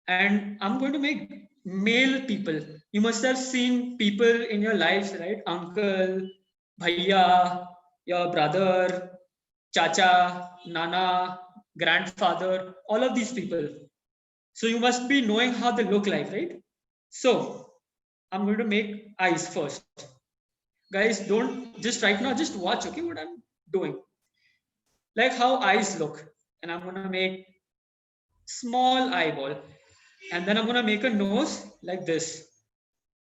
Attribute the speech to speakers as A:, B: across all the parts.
A: And I'm going to make male people. You must have seen people in your lives, right? Uncle, bhaiya, your brother, chacha, nana, grandfather, all of these people. So you must be knowing how they look like, right? So I'm going to make eyes first. Guys, don't just right now, just watch, okay, what I'm doing. Like how eyes look. And I'm going to make small eyeball. And then I'm going to make a nose like this.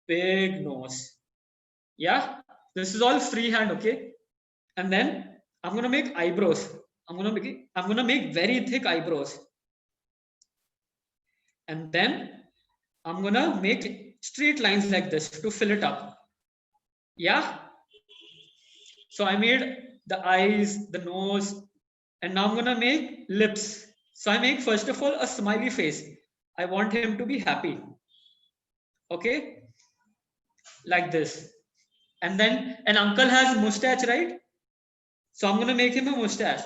A: Big nose. Yeah, this is all freehand, okay? And then I'm going to make eyebrows. I'm going to make very thick eyebrows. And then I'm going to make straight lines like this to fill it up. Yeah. So I made the eyes, the nose, and now I'm gonna make lips. So I make first of all a smiley face. I want him to be happy. Okay, like this. And then an uncle has mustache, right? So I'm gonna make him a mustache.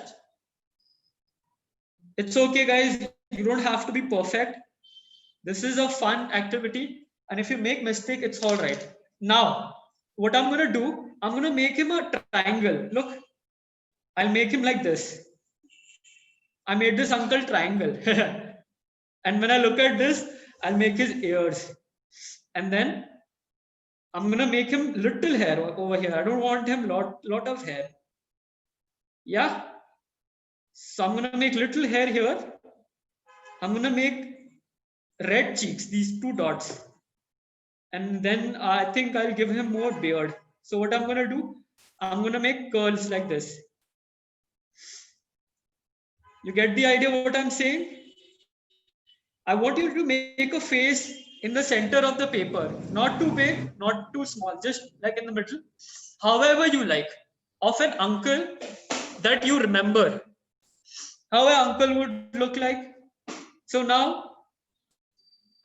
A: It's okay, guys. You don't have to be perfect. This is a fun activity, and if you make mistake, it's all right. Now, what I'm gonna do, I'm gonna make him a triangle. Look, I'll make him like this. I made this uncle triangle. And when I look at this, I'll make his ears. And then I'm gonna make him little hair over here. I don't want him lot of hair. Yeah. So I'm gonna make little hair here. I'm gonna make red cheeks, these two dots. And then I think I'll give him more beard. So what I'm gonna do, I'm gonna make curls like this. You get the idea what I'm saying? I want you to make a face in the center of the paper. Not too big, not too small, just like in the middle. However you like. Of an uncle that you remember. How an uncle would look like. So now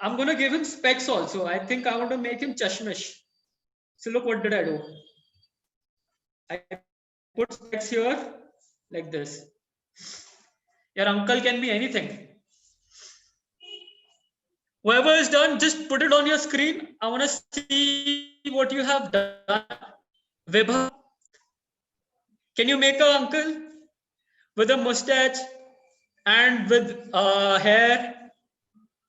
A: I'm going to give him specs also. I think I want to make him chashmish. So look, what did I do? I put specs here like this. Your uncle can be anything. Whoever is done, just put it on your screen. I want to see what you have done. Vibha, can you make an uncle with a mustache and with hair?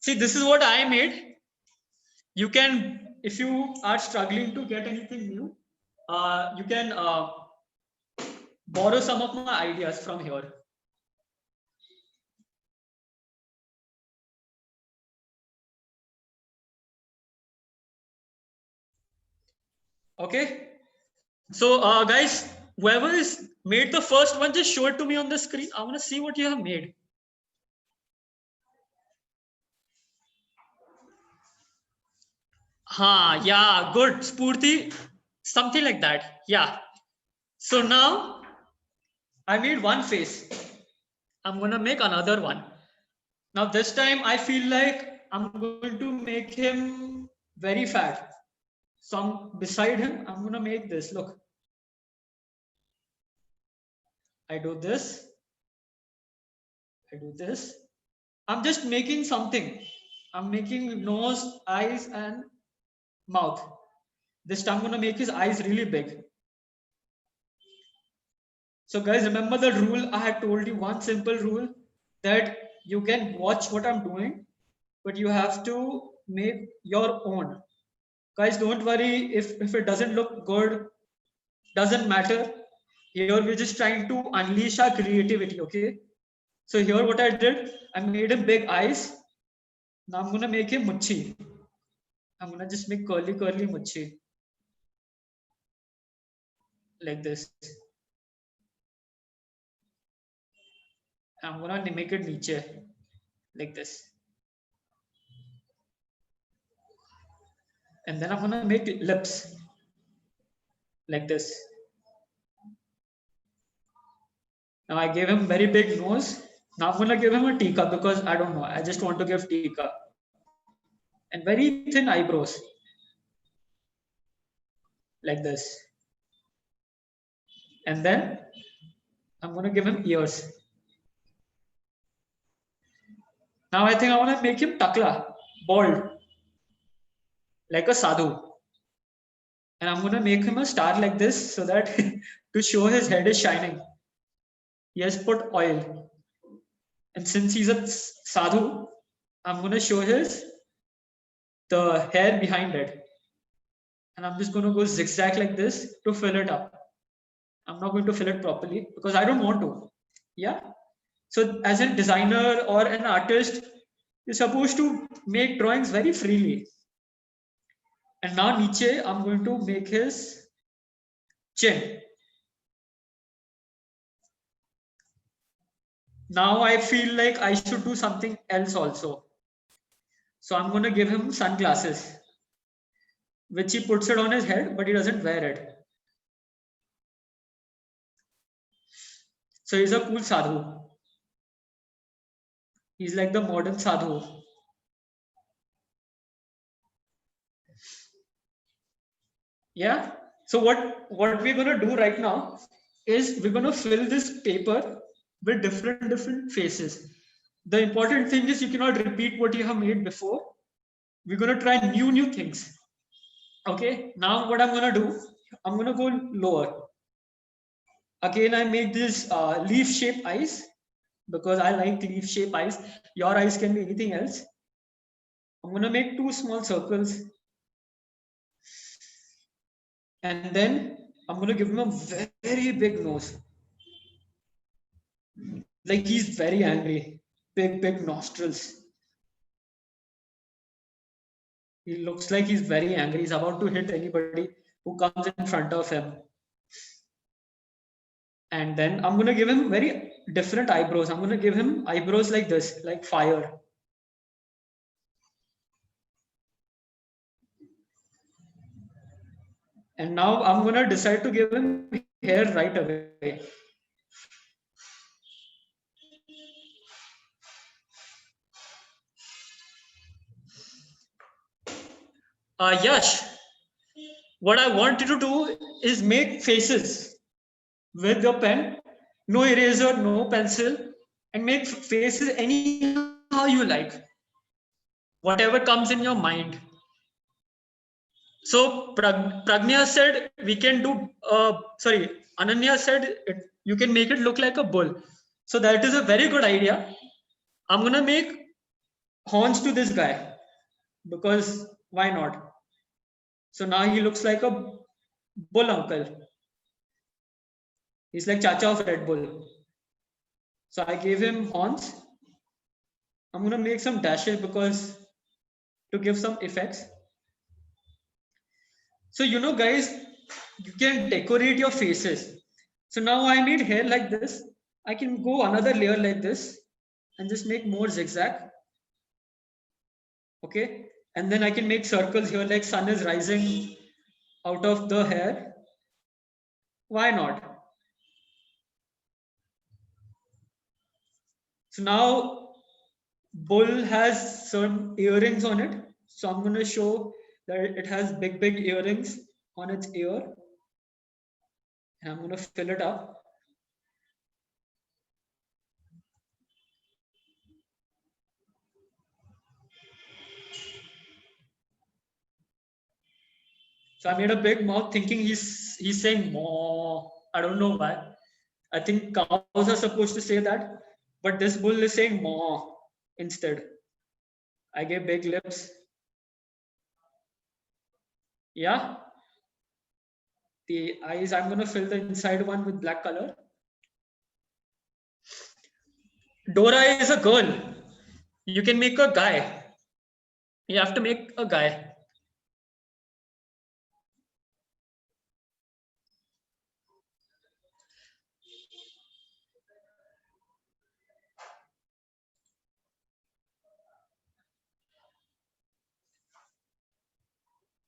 A: See, this is what I made. You can, if you are struggling to get anything new, you can borrow some of my ideas from here. Okay. So, guys, whoever is made the first one, just show it to me on the screen. I want to see what you have made. Yeah, good. Spurti, something like that. Yeah. So now I made one face. I'm gonna make another one. Now this time I feel like I'm going to make him very fat. So beside him, I'm gonna make this. Look, I do this. I do this. I'm just making something. I'm making nose, eyes, and mouth. This time I'm gonna make his eyes really big. So guys, remember the rule I had told you, one simple rule, that you can watch what I'm doing, but you have to make your own. Guys, don't worry if it doesn't look good, doesn't matter. Here we're just trying to unleash our creativity, okay? So here what I did, I made him big eyes. Now I'm gonna make him muchi. I'm gonna just make curly muchi. Like this. I'm gonna make it niche. Like this. And then I'm gonna make lips. Like this. Now I gave him very big nose. Now I'm gonna give him a tika because I don't know. I just want to give tika. And very thin eyebrows. Like this. And then I'm gonna give him ears. Now I think I wanna make him takla. bald, like a sadhu. And I'm going to make him a star like this so that to show his head is shining. He has put oil. And since he's a sadhu, I'm going to show the hair behind it. And I'm just going to go zigzag like this to fill it up. I'm not going to fill it properly because I don't want to. Yeah. So as a designer or an artist, you're supposed to make drawings very freely. And now Nietzsche, I'm going to make his chin. Now I feel like I should do something else also. So I'm going to give him sunglasses, which he puts it on his head, but he doesn't wear it. So he's a cool sadhu. He's like the modern sadhu. Yeah. So what we're going to do right now is we're going to fill this paper with different faces. The important thing is you cannot repeat what you have made before. We're going to try new things. Okay. Now what I'm going to do, I'm going to go lower. Again, I make this leaf shape eyes because I like leaf shape eyes. Your eyes can be anything else. I'm going to make two small circles. And then I'm going to give him a very big nose. Like he's very angry. Big nostrils. He looks like he's very angry. He's about to hit anybody who comes in front of him. And then I'm going to give him very different eyebrows. I'm going to give him eyebrows like this, like fire. And now I'm going to decide to give him hair right away. Yash, what I want you to do is make faces with your pen, no eraser, no pencil, and make faces anyhow you like, whatever comes in your mind. So Pragnya said we can do, Ananya said you can make it look like a bull. So that is a very good idea. I'm going to make horns to this guy because why not? So now he looks like a bull uncle. He's like Chacha of Red Bull. So I gave him horns. I'm going to make some dashes because to give some effects. So, guys, you can decorate your faces. So now I made hair like this. I can go another layer like this and just make more zigzag. Okay. And then I can make circles here like sun is rising out of the hair. Why not? So now bull has some earrings on it. So I'm going to show that it has big earrings on its ear. And I'm going to fill it up. So I made a big mouth thinking he's saying moo. I don't know why. I think cows are supposed to say that, but this bull is saying moo instead. I gave big lips. Yeah. The eyes, I'm gonna fill the inside one with black color. Dora is a girl. You can make a guy. You have to make a guy.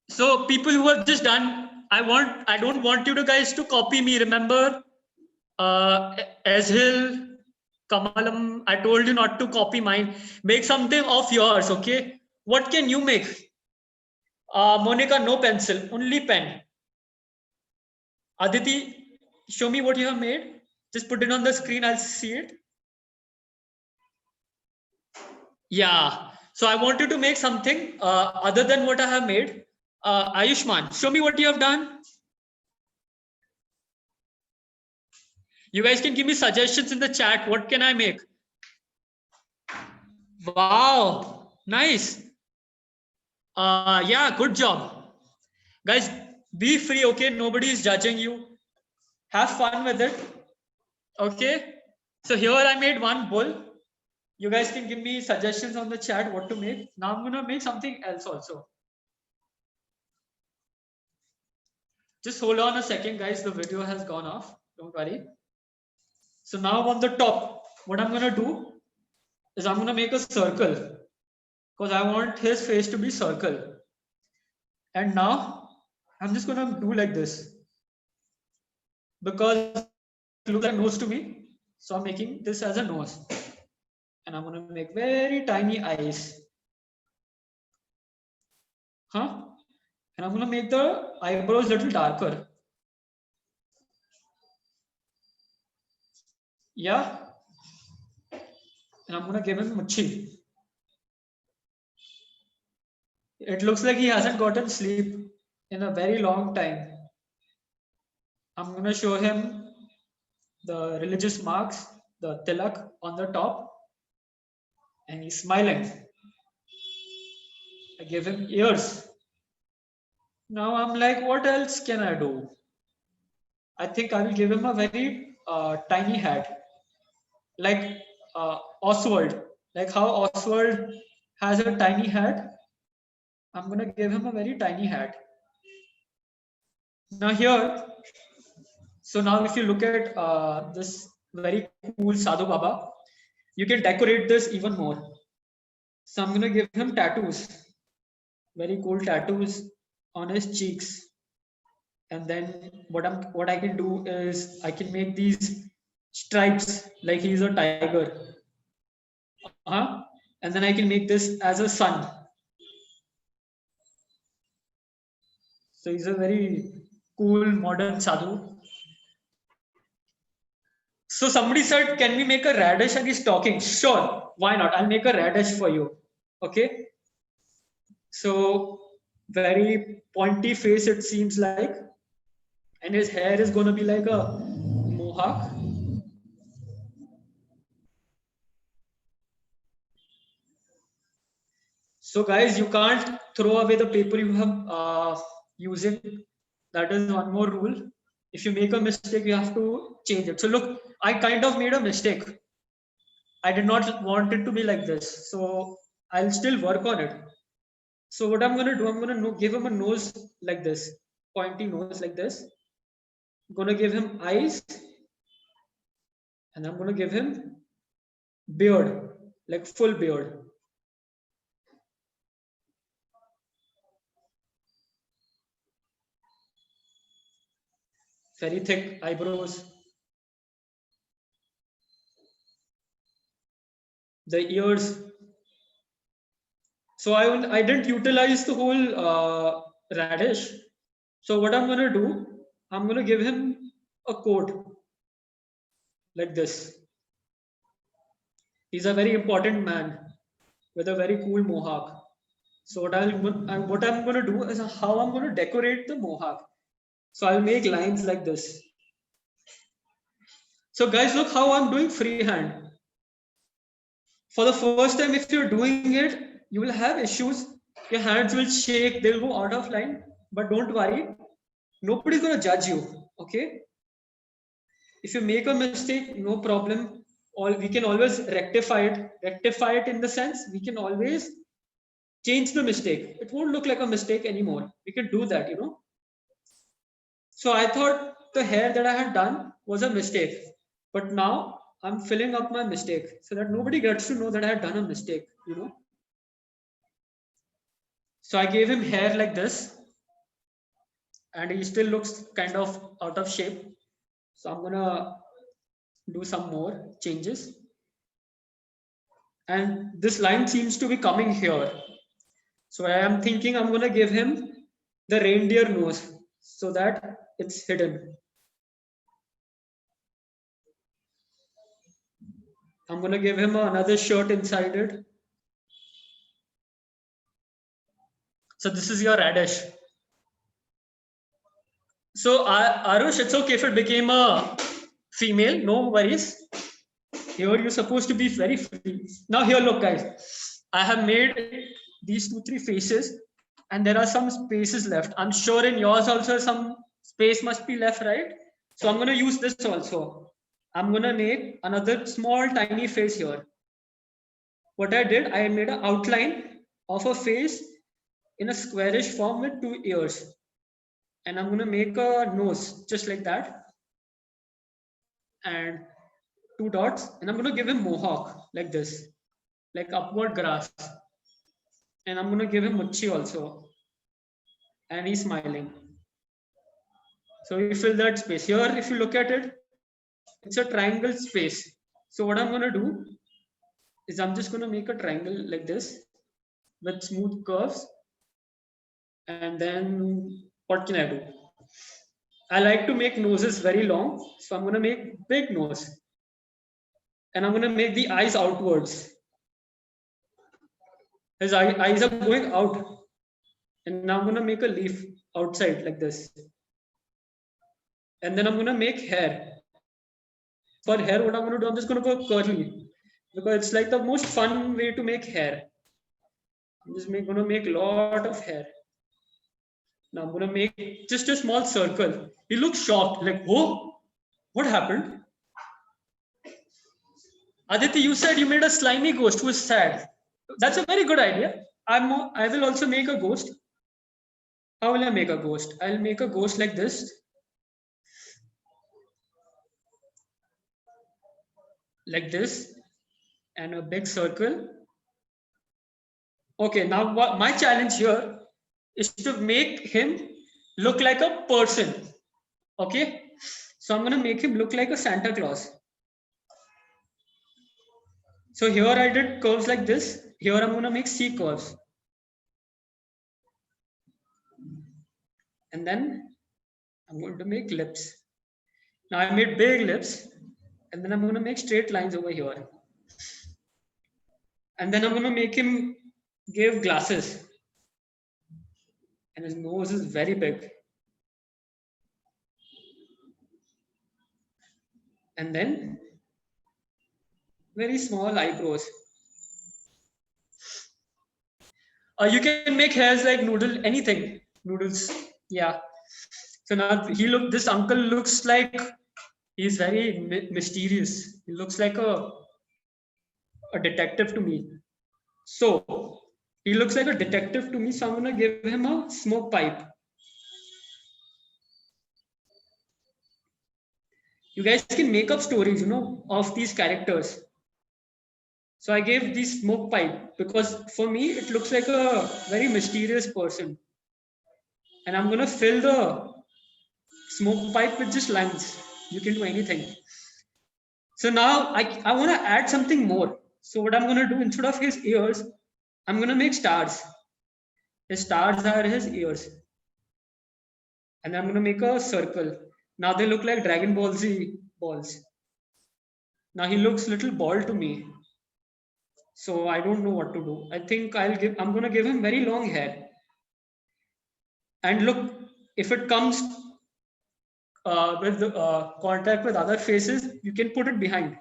A: So people who have just done, I don't want you to guys to copy me. Remember, Azhil, Kamalam, I told you not to copy mine. Make something of yours, okay? What can you make? Monica, no pencil, only pen. Aditi, show me what you have made. Just put it on the screen, I'll see it. Yeah, So I want you to make something other than what I have made. Ayushman, show me what you have done. You guys can give me suggestions in the chat. What can I make? Wow, nice. Yeah, good job. Guys, be free, okay? Nobody is judging you. Have fun with it. Okay. So here I made one bull. You guys can give me suggestions on the chat what to make. Now I'm gonna make something else also. Just hold on a second, guys. The video has gone off. Don't worry. So now on the top, what I'm gonna do is I'm gonna make a circle because I want his face to be circle. And now I'm just gonna do like this because it looks like nose to me. So I'm making this as a nose. And I'm gonna make very tiny eyes. Huh? And I'm gonna make the eyebrows a little darker. Yeah. And I'm gonna give him Muchi. It looks like he hasn't gotten sleep in a very long time. I'm gonna show him the religious marks, the tilak on the top, and he's smiling. I give him ears. Now I'm like, what else can I do? I think I will give him a very tiny hat, like Oswald. Like how Oswald has a tiny hat, I'm gonna give him a very tiny hat. Now here, so now if you look at this very cool Sadhu Baba, you can decorate this even more. So I'm gonna give him tattoos, very cool tattoos on his cheeks. And then what I can do is I can make these stripes like he's a tiger. And then I can make this as a sun. So he's a very cool modern sadhu. So somebody said, can we make a radish and he's talking? Sure, why not? I'll make a radish for you. Okay. So very pointy face it seems like. And his hair is gonna be like a mohawk. So guys, you can't throw away the paper you have using. That is one more rule. If you make a mistake, you have to change it. So look, I kind of made a mistake. I did not want it to be like this. So I'll still work on it. So what I'm gonna do, I'm gonna give him a nose like this, pointy nose like this. I'm gonna give him eyes, and I'm gonna give him beard, like full beard. Very thick eyebrows. The ears. So I didn't utilize the whole radish. So what I'm gonna do, I'm gonna give him a coat like this. He's a very important man with a very cool mohawk. So what I'm gonna do is how I'm gonna decorate the mohawk. So I'll make lines like this. So guys, look how I'm doing freehand. For the first time, if you're doing it, you will have issues. Your hands will shake, they'll go out of line. But don't worry, nobody's gonna judge you. Okay? If you make a mistake, no problem. All we can always rectify it. Rectify it in the sense we can always change the mistake. It won't look like a mistake anymore. We can do that, you know. So I thought the hair that I had done was a mistake. But now I'm filling up my mistake so that nobody gets to know that I had done a mistake, you know. So I gave him hair like this, and he still looks kind of out of shape. So I'm gonna do some more changes. And this line seems to be coming here. So I am thinking I'm gonna give him the reindeer nose so that it's hidden. I'm gonna give him another shirt inside it. So this is your radish. So Arush, it's okay if it became a female, no worries. Here you're supposed to be very free. Now here, look guys, I have made these 2-3 faces and there are some spaces left. I'm sure in yours also some space must be left, right? So I'm gonna use this also. I'm gonna make another small tiny face here. What I did, I made an outline of a face in a squarish form with 2 ears. And I'm gonna make a nose just like that. And 2 dots, and I'm gonna give him mohawk like this, like upward grass. And I'm gonna give him muchi also, and he's smiling. So you fill that space here. If you look at it, it's a triangle space. So what I'm gonna do is I'm just gonna make a triangle like this with smooth curves. And then what can I do? I like to make noses very long, so I'm gonna make big nose, and I'm gonna make the eyes outwards. His eyes are going out. And now I'm going to make a leaf outside like this. And then I'm going to make hair. For hair, what I'm going to do, I'm just going to go curly. Because it's like the most fun way to make hair. I'm just going to make a lot of hair. Now I'm going to make just a small circle. He looks shocked, like, whoa, what happened? Aditi, you said you made a slimy ghost who is sad. That's a very good idea. I will also make a ghost. How will I make a ghost? I'll make a ghost like this. Like this. And a big circle. Okay, now what my challenge here is to make him look like a person. Okay. So I'm going to make him look like a Santa Claus. So here I did curves like this. Here I'm going to make C curves. And then I'm going to make lips. Now I made big lips. And then I'm going to make straight lines over here. And then I'm going to make him give glasses. And his nose is very big. And then very small eyebrows. You can make hairs like noodle, anything. Noodles. Yeah. So now this uncle looks like he's very mysterious. He looks like a detective to me. So he looks like a detective to me. So I'm going to give him a smoke pipe. You guys can make up stories, of these characters. So I gave this smoke pipe because for me, it looks like a very mysterious person. And I'm going to fill the smoke pipe with just lines. You can do anything. So now I want to add something more. So what I'm going to do, instead of his ears, I'm going to make stars. His stars are his ears. And I'm going to make a circle. Now they look like Dragon Ball Z balls. Now he looks a little bald to me. So I don't know what to do. I think I'm going to give him very long hair. And look, if it comes with contact with other faces, you can put it behind.